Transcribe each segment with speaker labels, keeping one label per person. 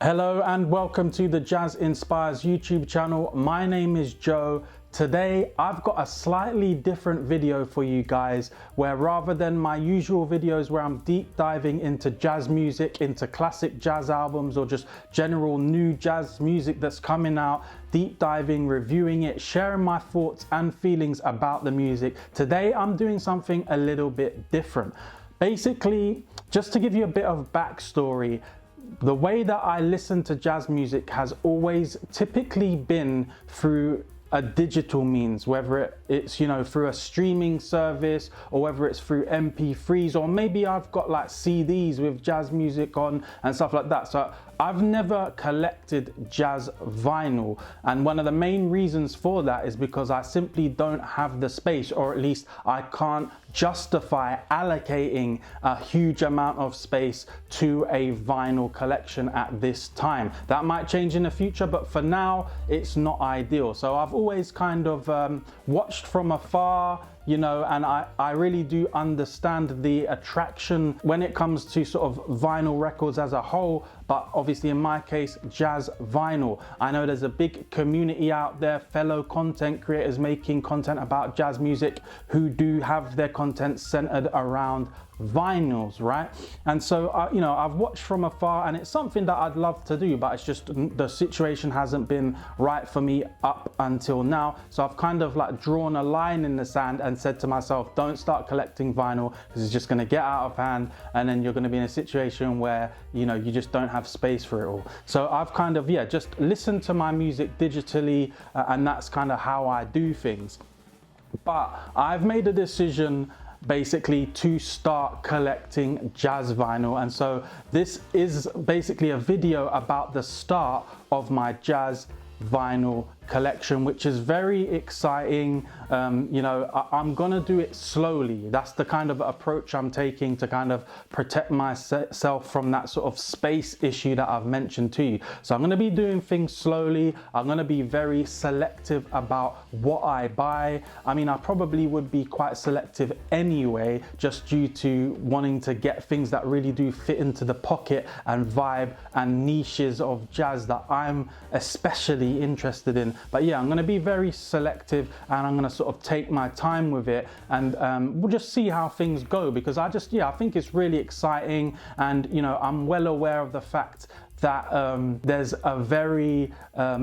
Speaker 1: Hello and welcome to the Jazz Inspires YouTube channel. My name is Joe. Today I've got a slightly different video for you guys, where rather than my usual videos where I'm deep diving into jazz music, into classic jazz albums, or just general new jazz music that's coming out, deep diving, reviewing it, sharing my thoughts and feelings about the music, today I'm doing something a little bit different. Basically, just to give you a bit of backstory, the way that I listen to jazz music has always typically been through a digital means, whether it's through a streaming service, or whether it's through MP3s, or maybe I've got like CDs with jazz music on and stuff like that. So I've never collected jazz vinyl, and one of the main reasons for that is because I simply don't have the space, or at least I can't justify allocating a huge amount of space to a vinyl collection at this time. That might change in the future, but for now it's not ideal. So I've always kind of watched from afar, and I really do understand the attraction when it comes to sort of vinyl records as a whole, but obviously in my case, jazz vinyl. I know there's a big community out there, fellow content creators making content about jazz music, who do have their content centered around vinyls, right? And so I've watched from afar, and it's something that I'd love to do, but it's just the situation hasn't been right for me up until now. So I've kind of like drawn a line in the sand and said to myself, don't start collecting vinyl, because it's just going to get out of hand, and then you're going to be in a situation where you just don't have space for it all. So I've kind of just listened to my music digitally, and that's kind of how I do things. But I've made a decision basically to start collecting jazz vinyl, and so this is basically a video about the start of my jazz vinyl collection, which is very exciting. I'm gonna do it slowly. That's the kind of approach I'm taking to kind of protect myself from that sort of space issue that I've mentioned to you. So I'm gonna be doing things slowly. I'm gonna be very selective about what I buy. I mean, I probably would be quite selective anyway, just due to wanting to get things that really do fit into the pocket and vibe and niches of jazz that I'm especially interested in. But yeah, I'm going to be very selective, and I'm going to sort of take my time with it, and we'll just see how things go, because I think it's really exciting, and I'm well aware of the fact that there's a very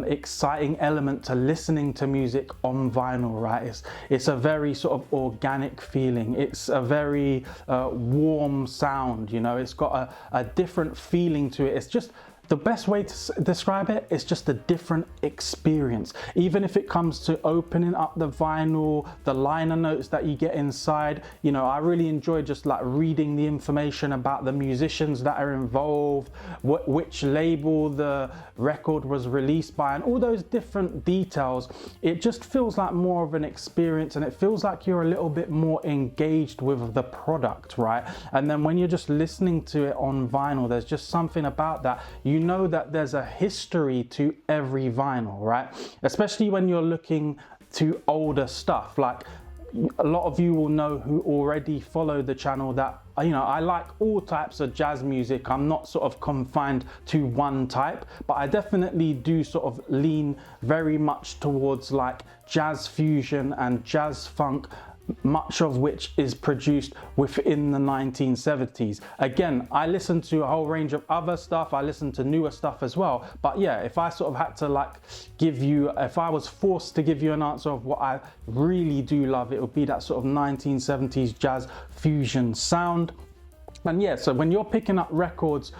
Speaker 1: exciting element to listening to music on vinyl, right? It's a very sort of organic feeling. It's a very warm sound, it's got a different feeling to it. It's just the best way to describe it is just a different experience. Even if it comes to opening up the vinyl, the liner notes that you get inside, I really enjoy just like reading the information about the musicians that are involved, which label the record was released by, and all those different details. It just feels like more of an experience, and it feels like you're a little bit more engaged with the product, right? And then when you're just listening to it on vinyl, there's just something about that. You know that there's a history to every vinyl, right? Especially when you're looking to older stuff. Like, a lot of you will know, who already follow the channel, that I like all types of jazz music. I'm not sort of confined to one type, but I definitely do sort of lean very much towards like jazz fusion and jazz funk, much of which is produced within the 1970s. Again, I listen to a whole range of other stuff. I listen to newer stuff as well. But yeah, if I sort of had to if I was forced to give you an answer of what I really do love, it would be that sort of 1970s jazz fusion sound. And yeah, so when you're picking up records,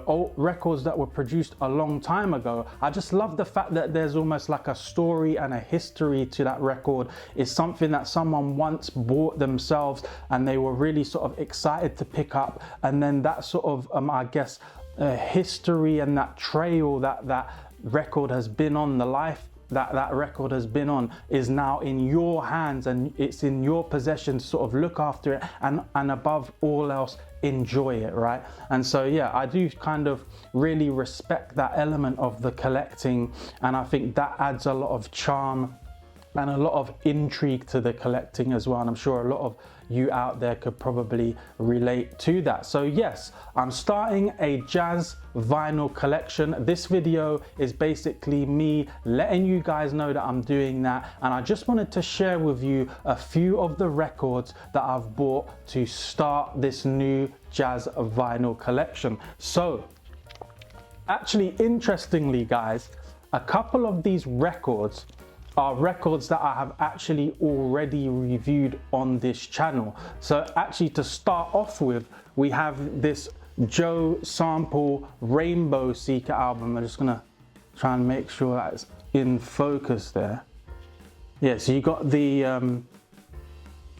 Speaker 1: old records that were produced a long time ago, I just love the fact that there's almost like a story and a history to that record. It's something that someone once bought themselves, and they were really sort of excited to pick up. And then that sort of, I guess, history and that trail that record has been on, the life that record has been on, is now in your hands, and it's in your possession to sort of look after it, and above all else, enjoy it, right? And so yeah, I do kind of really respect that element of the collecting, and I think that adds a lot of charm and a lot of intrigue to the collecting as well. And I'm sure a lot of you out there could probably relate to that. So yes, I'm starting a jazz vinyl collection. This video is basically me letting you guys know that I'm doing that, and I just wanted to share with you a few of the records that I've bought to start this new jazz vinyl collection. So actually, interestingly guys, a couple of these records are records that I have actually already reviewed on this channel. So actually, to start off with, we have this Joe Sample Rainbow Seeker album. I'm just gonna try and make sure that it's in focus there. Yeah, so you got the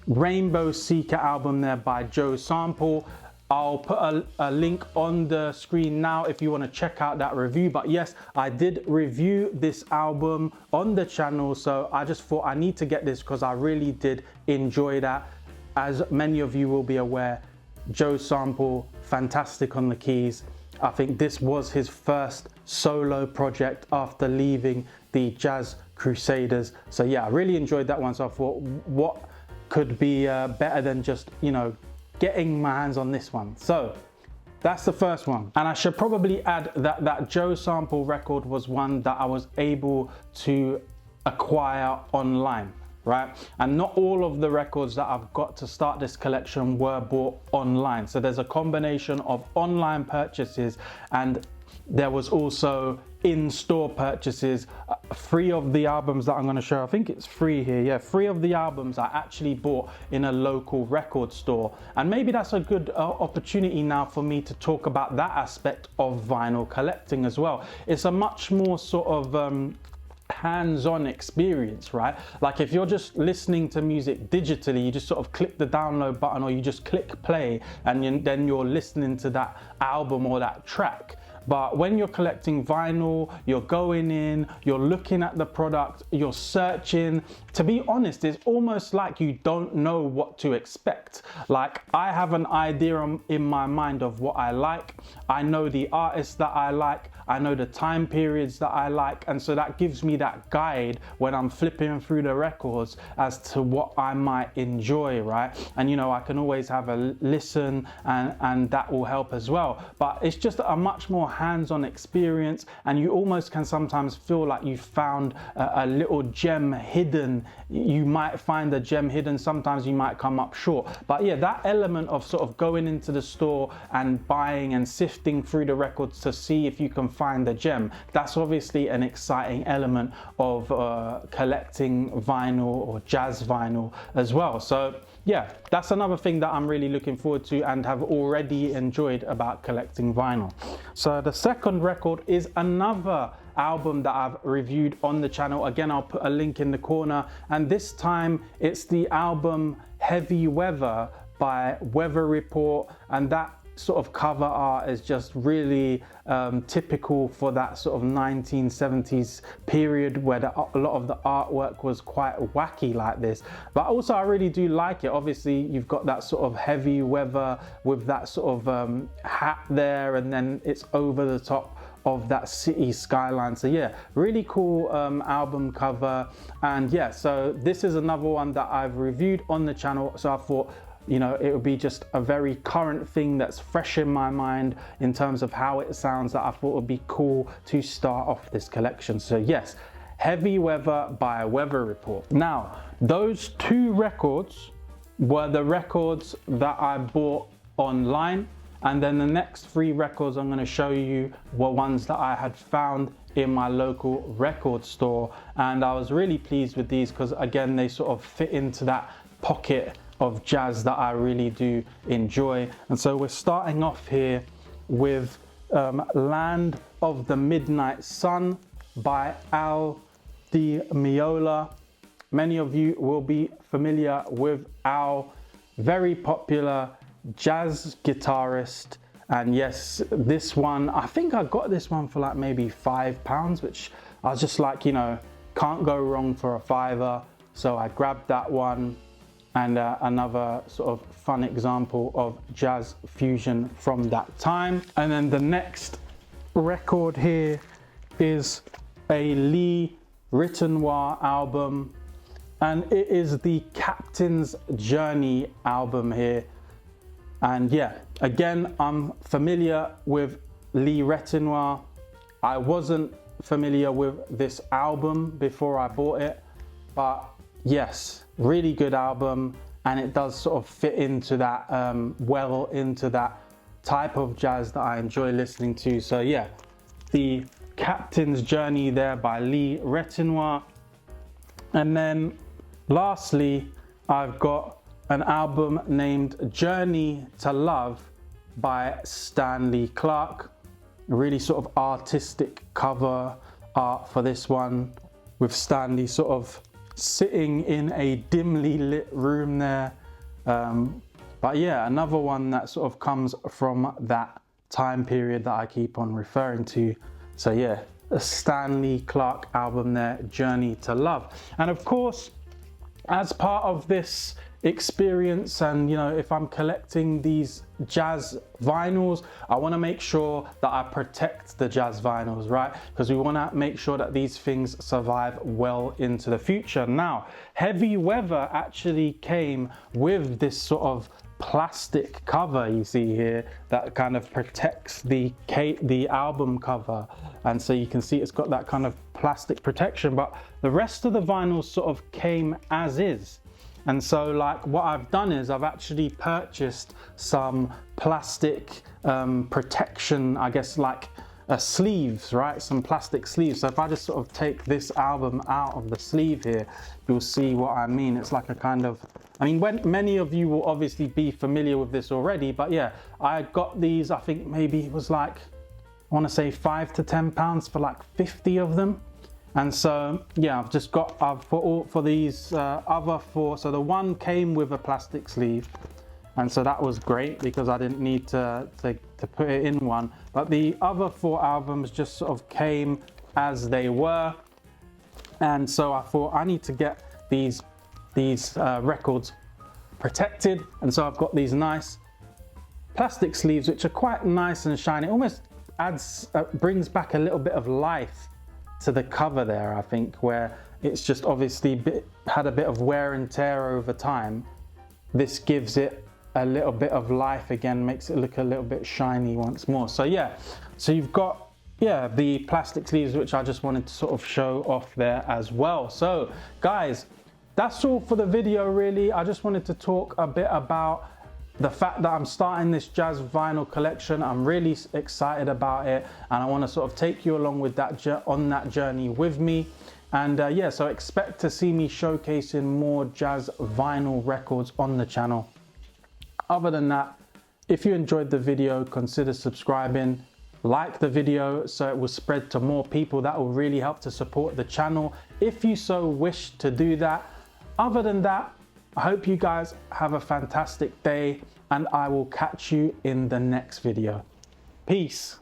Speaker 1: Rainbow Seeker album there by Joe Sample. I'll put a link on the screen now if you want to check out that review. But yes, I did review this album on the channel, so I just thought I need to get this because I really did enjoy that. As many of you will be aware, Joe Sample, fantastic on the keys. I think this was his first solo project after leaving the Jazz Crusaders. So yeah, I really enjoyed that one. So I thought, what could be better than just, you know, getting my hands on this one. So that's the first one. And I should probably add that that Joe Sample record was one that I was able to acquire online, right? And not all of the records that I've got to start this collection were bought online. So there's a combination of online purchases, and there was also in-store purchases. 3 of the albums that I'm going to show, I think it's 3 here, yeah, 3 of the albums I actually bought in a local record store. And maybe that's a good opportunity now for me to talk about that aspect of vinyl collecting as well. It's a much more sort of hands-on experience, right? Like if you're just listening to music digitally, you just sort of click the download button or you just click play, and then you're listening to that album or that track. But when you're collecting vinyl, you're going in, you're looking at the product, you're searching. To be honest, it's almost like you don't know what to expect. Like, I have an idea in my mind of what I like. I know the artists that I like. I know the time periods that I like. And so that gives me that guide when I'm flipping through the records as to what I might enjoy, right? And you know, I can always have a listen, and that will help as well. But it's just a much more hands-on experience, and you almost can sometimes feel like you found a little gem hidden. You might find a gem hidden, sometimes you might come up short. But yeah, that element of sort of going into the store and buying and sifting through the records to see if you can find the gem, that's obviously an exciting element of collecting vinyl or jazz vinyl as well. So yeah, that's another thing that I'm really looking forward to and have already enjoyed about collecting vinyl. So the second record is another album that I've reviewed on the channel. Again, I'll put a link in the corner, and this time it's the album Heavy Weather by Weather Report, and that sort of cover art is just really typical for that sort of 1970s period where a lot of the artwork was quite wacky like this. But also I really do like it. Obviously you've got that sort of heavy weather with that sort of hat there, and then it's over the top of that city skyline. So yeah, really cool album cover. And yeah, so this is another one that I've reviewed on the channel, so I thought, you know, it would be just a very current thing that's fresh in my mind in terms of how it sounds, that I thought would be cool to start off this collection. So yes, Heavy Weather by Weather Report. Now, those 2 records were the records that I bought online, and then the next 3 records I'm going to show you were ones that I had found in my local record store, and I was really pleased with these because again, they sort of fit into that pocket of jazz that I really do enjoy. And so we're starting off here with Land of the Midnight Sun by Al Di Meola. Many of you will be familiar with Al, very popular jazz guitarist. And yes, this one, I think I got this one for like maybe £5, which I was just like, you know, can't go wrong for a £5. So I grabbed that one. And another sort of fun example of jazz fusion from that time. And then the next record here is a Ritenour album. and it is the Captain's Journey album here. And yeah, again, I'm familiar with Ritenour. I wasn't familiar with this album before I bought it, but yes, really good album, and it does sort of fit into that, well into that type of jazz that I enjoy listening to. So yeah, the Captain's Journey there by Ritenour. And then lastly, I've got an album named Journey to Love by Stanley Clarke. A really sort of artistic cover art for this one, with Stanley sort of sitting in a dimly lit room there. But yeah, another one that sort of comes from that time period that I keep on referring to. So yeah, a Stanley Clarke album there, Journey to Love. And of course, as part of this experience, and you know, if I'm collecting these jazz vinyls, I want to make sure that I protect the jazz vinyls, right? Because we want to make sure that these things survive well into the future. Now, Heavy Weather actually came with this sort of plastic cover you see here that kind of protects the album cover, and so you can see it's got that kind of plastic protection, but the rest of the vinyls sort of came as is. And so like what I've done is I've actually purchased some plastic protection, I guess, like sleeves, right? Some plastic sleeves. So if I just sort of take this album out of the sleeve here, you'll see what I mean. It's like a kind of, I mean, many of you will obviously be familiar with this already, but yeah, I got these, I think maybe it was like, I want to say £5 to £10 for like 50 of them. And so yeah, I've just got for these other four. So the one came with a plastic sleeve, and so that was great because I didn't need to put it in one. But the other 4 albums just sort of came as they were, and so I thought I need to get these records protected. And so I've got these nice plastic sleeves which are quite nice and shiny. It almost brings back a little bit of life to the cover there, I think, where it's just obviously had a bit of wear and tear over time. This gives it a little bit of life again, makes it look a little bit shiny once more. So yeah, so you've got, yeah, the plastic sleeves, which I just wanted to sort of show off there as well. So guys, that's all for the video really. I just wanted to talk a bit about the fact that I'm starting this jazz vinyl collection. I'm really excited about it, and I want to sort of take you along with that on that journey with me. And yeah, so expect to see me showcasing more jazz vinyl records on the channel. Other than that, if you enjoyed the video, consider subscribing, like the video so it will spread to more people. That will really help to support the channel if you so wish to do that. Other than that, I hope you guys have a fantastic day, and I will catch you in the next video. Peace.